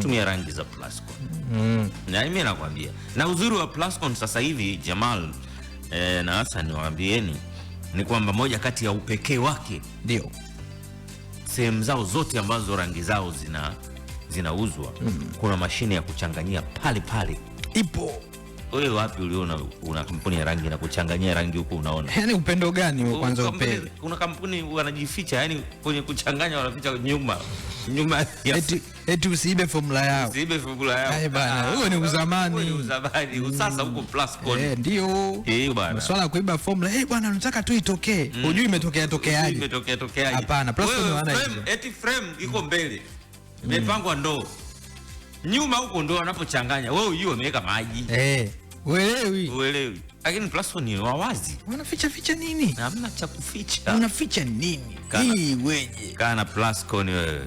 tunatumia rangi za Plascon. Na mimi nakwambia, na uzuri wa Plascon sasa hivi Jamal na Hassan, niwaambieni ni kwamba moja kati ya upekee wake ndio sehemu zao zote ambazo rangi zao zinauzwa kuna mashine ya kuchanganyia pale pale ipo. Wewe wapi uliona una kampuni ya rangi na kuchanganyia rangi huko? Unaona yani upendo gani wa kwanza upewe? Kuna kampuni wanajificha, yani kwenye kuchanganya wanaficha nyuma eti usiibe formula yao. Usiibe formula yao. Eh bana, huo ni uzamani. Huo ni uzamani. Sasa huko Plascon. Ndio. Bana. Masuala ya kuiba formula, bwana unataka tu itokee. Hujui imetokea tokeaje. Imetokea. Hapana, Plascon wana hizo. Eti frame iko mbele. Imepangwa ndoo. Nyuma huko ndoo wanapochanganya. Wewe unajua wameweka maji. Uelewi. Lakini Plascon ni wawazi. Wanaficha nini? Hamna cha kuficha. Unaficha nini? Hii weje. Kana Plascon wewe.